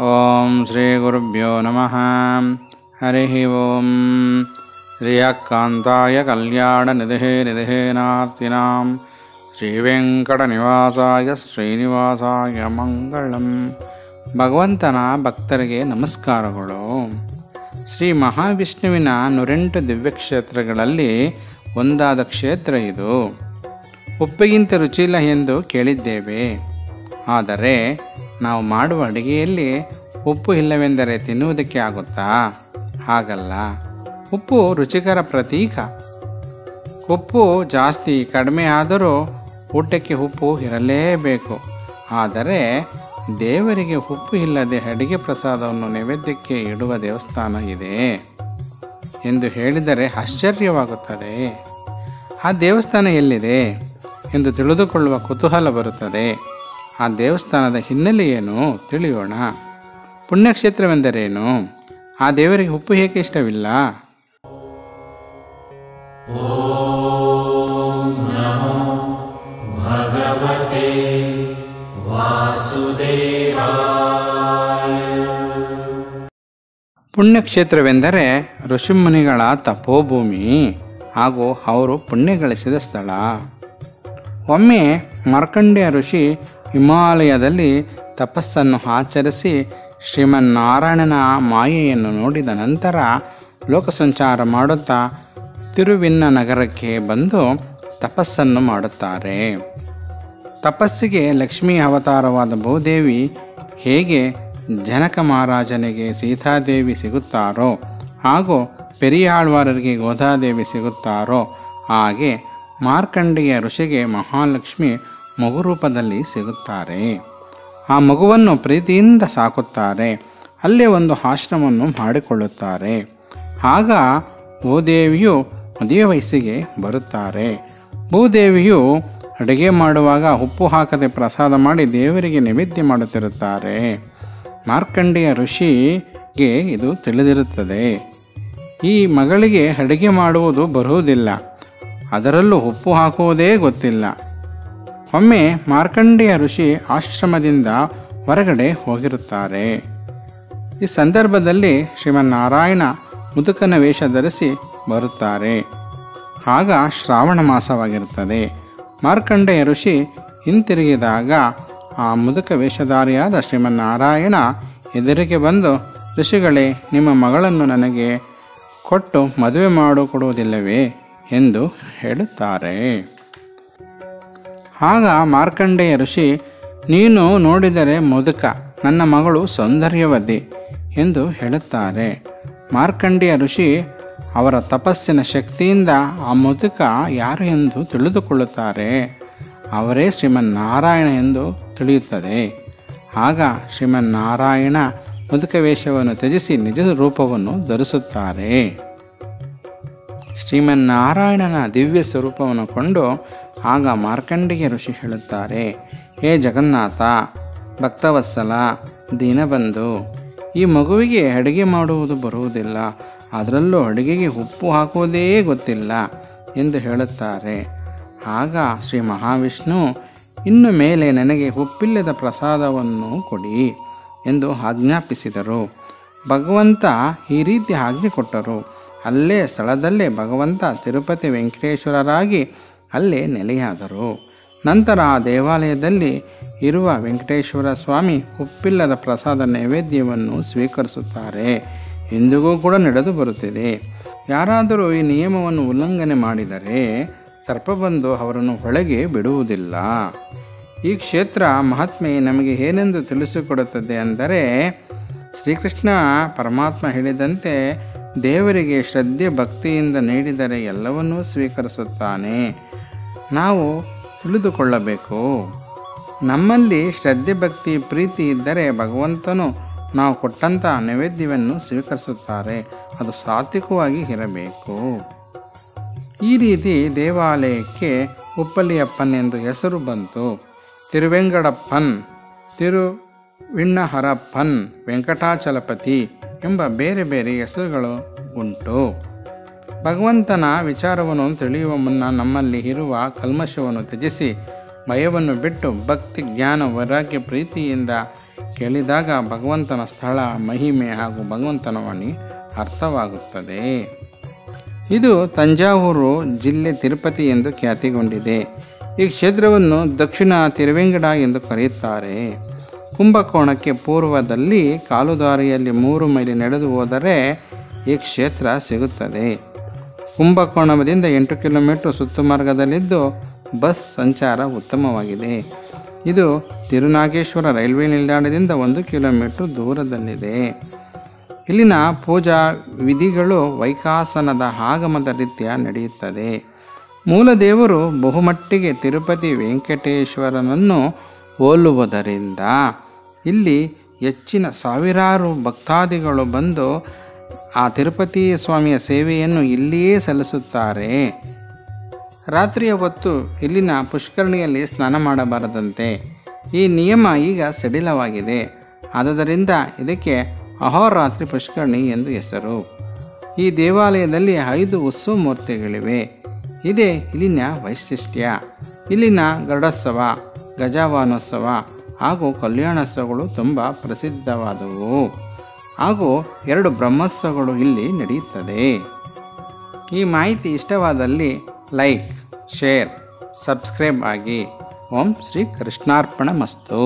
ಓಂ ಶ್ರೀ ಗುರುಭ್ಯೋ ನಮಃ. ಹರಿ ಓಂ. ಶ್ರೀಯಕಾಂತಾಯ ಕಲ್ಯಾಣ ನಿಧೇನಾರ್ತಿನಾಂ ಶ್ರೀ ವೆಂಕಟನಿವಾಸಾಯ ಶ್ರೀನಿವಾಸಾಯ ಮಂಗಳಂ. ಭಗವಂತನ ಭಕ್ತರಿಗೆ ನಮಸ್ಕಾರಗಳು. ಶ್ರೀ ಮಹಾವಿಷ್ಣುವಿನ 108 ದಿವ್ಯಕ್ಷೇತ್ರಗಳಲ್ಲಿ ಒಂದಾದ ಕ್ಷೇತ್ರ ಇದು. ಉಪ್ಪಿಗಿಂತ ರುಚಿಯಿಲ್ಲ ಎಂದು ಕೇಳಿದ್ದೇವೆ. ಆದರೆ ನಾವು ಮಾಡುವ ಅಡುಗೆಯಲ್ಲಿ ಉಪ್ಪು ಇಲ್ಲವೆಂದರೆ ತಿನ್ನುವುದಕ್ಕೆ ಆಗುತ್ತಾ? ಹಾಗಲ್ಲ. ಉಪ್ಪು ರುಚಿಕರ ಪ್ರತೀಕ. ಉಪ್ಪು ಜಾಸ್ತಿ ಕಡಿಮೆ ಆದರೂ ಊಟಕ್ಕೆ ಉಪ್ಪು ಇರಲೇಬೇಕು. ಆದರೆ ದೇವರಿಗೆ ಉಪ್ಪು ಇಲ್ಲದೆ ಅಡಿಗೆ ಪ್ರಸಾದವನ್ನು ನೈವೇದ್ಯಕ್ಕೆ ಇಡುವ ದೇವಸ್ಥಾನ ಇದೆ ಎಂದು ಹೇಳಿದರೆ ಆಶ್ಚರ್ಯವಾಗುತ್ತದೆ. ಆ ದೇವಸ್ಥಾನ ಎಲ್ಲಿದೆ ಎಂದು ತಿಳಿದುಕೊಳ್ಳುವ ಕುತೂಹಲ ಬರುತ್ತದೆ. ಆ ದೇವಸ್ಥಾನದ ಹಿನ್ನೆಲೆ ಏನು ತಿಳಿಯೋಣ. ಪುಣ್ಯಕ್ಷೇತ್ರವೆಂದರೇನು? ಆ ದೇವರಿಗೆ ಉಪ್ಪು ಏಕೆ ಇಷ್ಟವಿಲ್ಲ? ಓಂ ನಮೋ ಭಗವತೆ ವಾಸುದೇವಾಯ. ಪುಣ್ಯಕ್ಷೇತ್ರವೆಂದರೆ ಋಷಿಮುನಿಗಳ ತಪೋಭೂಮಿ ಹಾಗೂ ಅವರು ಪುಣ್ಯ ಗಳಿಸಿದ ಸ್ಥಳ. ಒಮ್ಮೆ ಮಾರ್ಕಂಡೇಯ ಋಷಿ ಹಿಮಾಲಯದಲ್ಲಿ ತಪಸ್ಸನ್ನು ಆಚರಿಸಿ ಶ್ರೀಮನ್ನಾರಾಯಣನ ಮಾಯೆಯನ್ನು ನೋಡಿದ ನಂತರ ಲೋಕ ಸಂಚಾರ ಮಾಡುತ್ತಾ ತಿರುವಿನ್ನ ನಗರಕ್ಕೆ ಬಂದು ತಪಸ್ಸನ್ನು ಮಾಡುತ್ತಾರೆ. ತಪಸ್ಸಿಗೆ ಲಕ್ಷ್ಮೀ ಅವತಾರವಾದ ಭೂದೇವಿ ಹೇಗೆ ಜನಕ ಮಹಾರಾಜನಿಗೆ ಸೀತಾದೇವಿ ಸಿಗುತ್ತಾರೋ ಹಾಗೂ ಪೆರಿಯಾಳ್ವಾರರಿಗೆ ಗೋದಾದೇವಿ ಸಿಗುತ್ತಾರೋ ಹಾಗೆ ಮಾರ್ಕಂಡೇಯ ಋಷಿಗೆ ಮಹಾಲಕ್ಷ್ಮಿ ಮಗು ರೂಪದಲ್ಲಿ ಸಿಗುತ್ತಾರೆ. ಆ ಮಗುವನ್ನು ಪ್ರೀತಿಯಿಂದ ಸಾಕುತ್ತಾರೆ. ಅಲ್ಲೇ ಒಂದು ಆಶ್ರಮವನ್ನು ಮಾಡಿಕೊಳ್ಳುತ್ತಾರೆ. ಆಗ ಭೂದೇವಿಯು ಮದುವೆ ವಯಸ್ಸಿಗೆ ಬರುತ್ತಾರೆ. ಭೂದೇವಿಯು ಅಡುಗೆ ಮಾಡುವಾಗ ಉಪ್ಪು ಹಾಕದೆ ಪ್ರಸಾದ ಮಾಡಿ ದೇವರಿಗೆ ನೈವೇದ್ಯ ಮಾಡುತ್ತಿರುತ್ತಾರೆ. ಮಾರ್ಕಂಡೇಯ ಋಷಿಗೆ ಇದು ತಿಳಿದಿರುತ್ತದೆ. ಈ ಮಗಳಿಗೆ ಅಡುಗೆ ಮಾಡುವುದು ಬರುವುದಿಲ್ಲ, ಅದರಲ್ಲೂ ಉಪ್ಪು ಹಾಕುವುದೇ ಗೊತ್ತಿಲ್ಲ. ಒಮ್ಮೆ ಮಾರ್ಕಂಡೇಯ ಋಷಿ ಆಶ್ರಮದಿಂದ ಹೊರಗಡೆ ಹೋಗಿರುತ್ತಾರೆ. ಈ ಸಂದರ್ಭದಲ್ಲಿ ಶ್ರೀಮನ್ನಾರಾಯಣ ಮುದುಕನ ವೇಷ ಧರಿಸಿ ಬರುತ್ತಾರೆ. ಆಗ ಶ್ರಾವಣ ಮಾಸವಾಗಿರುತ್ತದೆ. ಮಾರ್ಕಂಡೇಯ ಋಷಿ ಹಿಂತಿರುಗಿದಾಗ ಆ ಮುದುಕ ವೇಷಧಾರಿಯಾದ ಶ್ರೀಮನ್ನಾರಾಯಣ ಎದುರಿಗೆ ಬಂದು, ಋಷಿಗಳೇ, ನಿಮ್ಮ ಮಗಳನ್ನು ನನಗೆ ಕೊಟ್ಟು ಮದುವೆ ಮಾಡಿಕೊಡುವುದಿಲ್ಲವೇ ಎಂದು ಹೇಳುತ್ತಾರೆ. ಆಗ ಮಾರ್ಕಂಡೇಯ ಋಷಿ, ನೀನು ನೋಡಿದರೆ ಮುದುಕ, ನನ್ನ ಮಗಳು ಸೌಂದರ್ಯವತಿ ಎಂದು ಹೇಳುತ್ತಾರೆ. ಮಾರ್ಕಂಡೇಯ ಋಷಿ ಅವರ ತಪಸ್ಸಿನ ಶಕ್ತಿಯಿಂದ ಆ ಮುದುಕ ಯಾರು ಎಂದು ತಿಳಿದುಕೊಳ್ಳುತ್ತಾರೆ. ಅವರೇ ಶ್ರೀಮನ್ನಾರಾಯಣ ಎಂದು ತಿಳಿಯುತ್ತದೆ. ಆಗ ಶ್ರೀಮನ್ನಾರಾಯಣ ಮುದುಕ ವೇಷವನ್ನು ತ್ಯಜಿಸಿ ನಿಜ ರೂಪವನ್ನು ಧರಿಸುತ್ತಾರೆ. ಶ್ರೀಮನ್ನಾರಾಯಣನ ದಿವ್ಯ ಸ್ವರೂಪವನ್ನು ಕೊಂಡು ಆಗ ಮಾರ್ಕಂಡೇಯ ಋಷಿ ಹೇಳುತ್ತಾರೆ, ಹೇ ಜಗನ್ನಾಥ, ಭಕ್ತವತ್ಸಲ, ದೀನಬಂಧು, ಈ ಮಗುವಿಗೆ ಅಡುಗೆ ಮಾಡುವುದು ಬರುವುದಿಲ್ಲ, ಅದರಲ್ಲೂ ಅಡುಗೆಗೆ ಉಪ್ಪು ಹಾಕುವುದೇ ಗೊತ್ತಿಲ್ಲ ಎಂದು ಹೇಳುತ್ತಾರೆ. ಆಗ ಶ್ರೀ ಮಹಾವಿಷ್ಣು, ಇನ್ನು ಮೇಲೆ ನನಗೆ ಉಪ್ಪಿಲ್ಲದ ಪ್ರಸಾದವನ್ನು ಕೊಡಿ ಎಂದು ಆಜ್ಞಾಪಿಸಿದರು. ಭಗವಂತ ಈ ರೀತಿ ಆಜ್ಞೆ ಕೊಟ್ಟರು. ಅಲ್ಲೇ ಸ್ಥಳದಲ್ಲೇ ಭಗವಂತ ತಿರುಪತಿ ವೆಂಕಟೇಶ್ವರರಾಗಿ ಅಲ್ಲೇ ನೆಲೆಯಾದರು. ನಂತರ ಆ ದೇವಾಲಯದಲ್ಲಿ ಇರುವ ವೆಂಕಟೇಶ್ವರ ಸ್ವಾಮಿ ಉಪ್ಪಿಲ್ಲದ ಪ್ರಸಾದ ನೈವೇದ್ಯವನ್ನು ಸ್ವೀಕರಿಸುತ್ತಾರೆ. ಇಂದಿಗೂ ಕೂಡ ನಡೆದು ಬರುತ್ತಿದೆ. ಯಾರಾದರೂ ಈ ನಿಯಮವನ್ನು ಉಲ್ಲಂಘನೆ ಮಾಡಿದರೆ ಸರ್ಪ ಬಂದು ಅವರನ್ನು ಒಳಗೆ ಬಿಡುವುದಿಲ್ಲ. ಈ ಕ್ಷೇತ್ರ ಮಹಾತ್ಮೆ ನಮಗೆ ಏನೆಂದು ತಿಳಿಸಿಕೊಡುತ್ತದೆ ಅಂದರೆ, ಶ್ರೀಕೃಷ್ಣ ಪರಮಾತ್ಮ ಹೇಳಿದಂತೆ ದೇವರಿಗೆ ಶ್ರದ್ಧೆ ಭಕ್ತಿಯಿಂದ ನೀಡಿದರೆ ಎಲ್ಲವನ್ನೂ ಸ್ವೀಕರಿಸುತ್ತಾನೆ. ನಾವು ತಿಳಿದುಕೊಳ್ಳಬೇಕು, ನಮ್ಮಲ್ಲಿ ಶ್ರದ್ಧೆ ಭಕ್ತಿ ಪ್ರೀತಿ ಇದ್ದರೆ ಭಗವಂತನು ನಾವು ಕೊಟ್ಟಂಥ ನೈವೇದ್ಯವನ್ನು ಸ್ವೀಕರಿಸುತ್ತಾರೆ. ಅದು ಸಾತ್ವಿಕವಾಗಿ ಇರಬೇಕು. ಈ ರೀತಿ ದೇವಾಲಯಕ್ಕೆ ಉಪ್ಪಲಿಯಪ್ಪನ್ ಎಂದು ಹೆಸರು ಬಂತು. ತಿರುವೆಂಗಡಪ್ಪನ್, ತಿರುವಿಣ್ಣಹರಪ್ಪನ್, ವೆಂಕಟಾಚಲಪತಿ ಎಂಬ ಬೇರೆ ಬೇರೆ ಹೆಸರುಗಳು ಉಂಟು. ಭಗವಂತನ ವಿಚಾರವನ್ನು ತಿಳಿಯುವ ಮುನ್ನ ನಮ್ಮಲ್ಲಿ ಇರುವ ಕಲ್ಮಶವನ್ನು ತ್ಯಜಿಸಿ ಭಯವನ್ನು ಬಿಟ್ಟು ಭಕ್ತಿ ಜ್ಞಾನ ವೈರಾಗ್ಯ ಪ್ರೀತಿಯಿಂದ ಕೇಳಿದಾಗ ಭಗವಂತನ ಸ್ಥಳ, ಮಹಿಮೆ ಹಾಗೂ ಭಗವಂತನ ವಾಣಿ ಅರ್ಥವಾಗುತ್ತದೆ. ಇದು ತಂಜಾವೂರು ಜಿಲ್ಲೆ ತಿರುಪತಿ ಎಂದು ಖ್ಯಾತಿಗೊಂಡಿದೆ. ಈ ಕ್ಷೇತ್ರವನ್ನು ದಕ್ಷಿಣ ತಿರುವೆಂಗಡ ಎಂದು ಕರೆಯುತ್ತಾರೆ. ಕುಂಭಕೋಣಕ್ಕೆ ಪೂರ್ವದಲ್ಲಿ ಕಾಲುದಾರಿಯಲ್ಲಿ 3 ಮೈಲಿ ನಡೆದು ಹೋದರೆ ಈ ಕ್ಷೇತ್ರ ಸಿಗುತ್ತದೆ. ಕುಂಭಕೋಣದಿಂದ 8 ಕಿಲೋಮೀಟರ್ ಸುತ್ತುಮಾರ್ಗದಲ್ಲಿದ್ದು ಬಸ್ ಸಂಚಾರ ಉತ್ತಮವಾಗಿದೆ. ಇದು ತಿರುನಾಗೇಶ್ವರ ರೈಲ್ವೆ ನಿಲ್ದಾಣದಿಂದ 1 ಕಿಲೋಮೀಟರ್ ದೂರದಲ್ಲಿದೆ. ಇಲ್ಲಿನ ಪೂಜಾ ವಿಧಿಗಳು ವೈಖಾಸನದ ಆಗಮದ ರೀತಿಯ ನಡೆಯುತ್ತದೆ. ಮೂಲ ದೇವರು ಬಹುಮಟ್ಟಿಗೆ ತಿರುಪತಿ ವೆಂಕಟೇಶ್ವರನನ್ನು ಹೋಲುವುದರಿಂದ ಇಲ್ಲಿ ಹೆಚ್ಚಿನ ಸಾವಿರಾರು ಭಕ್ತಾದಿಗಳು ಬಂದು ಆ ತಿರುಪತಿ ಸ್ವಾಮಿಯ ಸೇವೆಯನ್ನು ಇಲ್ಲಿಯೇ ಸಲ್ಲಿಸುತ್ತಾರೆ. ರಾತ್ರಿಯ ಹೊತ್ತು ಇಲ್ಲಿನ ಪುಷ್ಕರಣಿಯಲ್ಲಿ ಸ್ನಾನ ಮಾಡಬಾರದಂತೆ. ಈ ನಿಯಮ ಈಗ ಸಡಿಲವಾಗಿದೆ. ಆದುದರಿಂದ ಇದಕ್ಕೆ ಅಹೋರಾತ್ರಿ ಪುಷ್ಕರಣಿ ಎಂದು ಹೆಸರು. ಈ ದೇವಾಲಯದಲ್ಲಿ 5 ಉತ್ಸವ ಮೂರ್ತಿಗಳಿವೆ. ಇದೇ ಇಲ್ಲಿನ ವೈಶಿಷ್ಟ್ಯ. ಇಲ್ಲಿನ ಗರುಡೋತ್ಸವ, ಗಜಾವಾನೋತ್ಸವ ಹಾಗೂ ಕಲ್ಯಾಣೋತ್ಸವಗಳು ತುಂಬ ಪ್ರಸಿದ್ಧವಾದವು. ಹಾಗೂ 2 ಬ್ರಹ್ಮೋತ್ಸವಗಳು ಇಲ್ಲಿ ನಡೆಯುತ್ತದೆ. ಈ ಮಾಹಿತಿ ಇಷ್ಟವಾದಲ್ಲಿ ಲೈಕ್, ಶೇರ್, ಸಬ್ಸ್ಕ್ರೈಬ್ ಆಗಿ. ಓಂ ಶ್ರೀ ಕೃಷ್ಣಾರ್ಪಣಮಸ್ತು.